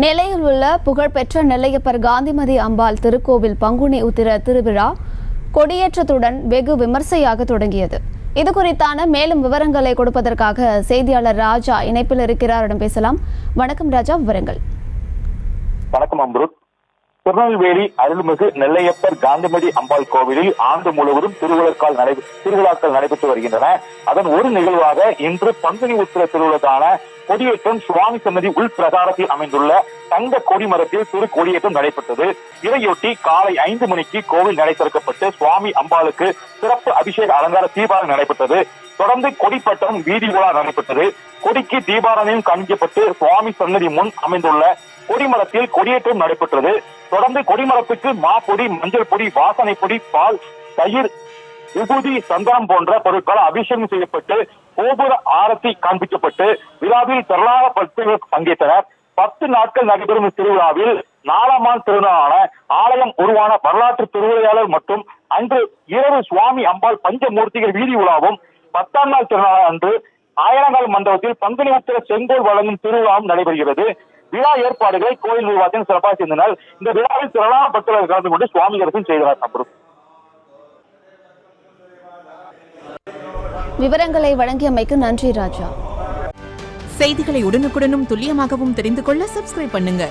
நெல்லையில் உள்ள புகழ்பெற்ற நெல்லையப்பர் காந்திமதி அம்பாள் திருக்கோவில் பங்குனி உத்திர திருவிழா கொடியேற்றத்துடன் வெகு விமர்சையாக தொடங்கியது. இது குறித்தான மேலும் விவரங்களை கொடுப்பதற்காக செய்தியாளர் ராஜா இணைப்பில் இருக்கிறார். பேசலாம். வணக்கம் ராஜா, விவரங்கள். வணக்கம் அம்ருத். திருநெல்வேலி அருள்மிகு நெல்லையப்பர் காந்திமதி அம்பாள் கோவிலில் ஆண்டு முழுவதும் திருவிழாக்கள் நடைபெற்று வருகின்றன. அதன் ஒரு நிகழ்வாக இன்று பங்குனி உத்திர திருவிழாக்கான கொடியேற்றம் சுவாமி சன்னதி உள் பிரகாரத்தில் அமைந்துள்ள தங்க கொடிமரத்தில் திரு கொடியேற்றம் நடைபெற்றது. இதையொட்டி காலை 5 மணிக்கு கோவில் நடை திறக்கப்பட்டு சுவாமி அம்பாளுக்கு சிறப்பு அபிஷேக அலங்கார தீபாராதனை நடைபெற்றது. தொடர்ந்து கொடிப்பட்டம் வீதி உலா நடைபெற்றது. கொடிக்கு தீபாராதனையும் காண்பிக்கப்பட்டு சுவாமி சன்னதி முன் அமைந்துள்ள கொடிமரத்தில் கொடியேற்றம் நடைபெற்றது. தொடர்ந்து கொடிமரத்துக்கு மாப்பொடி, மஞ்சள் பொடி, வாசனை பொடி, பால், தயிர், விபூதி, சந்தனம் போன்ற பொருட்களால் அபிஷேகம் செய்யப்பட்டு கோபுர ஆரத்தி காண்பிக்கப்பட்டு விழாவில் திரளான பக்தர்கள் பங்கேற்றனர். 10 நாட்கள் நடைபெறும் திருவிழாவில் 4ஆம் ஆண்டு திருநாளான ஆலயம் உருவான வரலாற்று திருவிழையாளர் மற்றும் அன்று இரவு சுவாமி அம்பாள் பஞ்சமூர்த்திகள் வீதி உலாவும் 10ஆம் நாள் திருநாள் அன்று ஆயிரங்கால் மண்டபத்தில் பங்குனி உத்திர செங்கோல் வழங்கும் திருவிழாவும் நடைபெறுகிறது. விழா ஏற்பாடுகளை கோயில் நிர்வாகம் சிறப்பாக செய்தனர். இந்த விழாவில் திரளான பக்தர்கள் கலந்து கொண்டு சுவாமி தரிசனம் செய்தனர். விவரங்களை வழங்கியமைக்கு நன்றி ராஜா. செய்திகளை உடனுக்குடனும் துல்லியமாகவும் தெரிந்து கொள்ள சப்ஸ்கிரைப் பண்ணுங்க.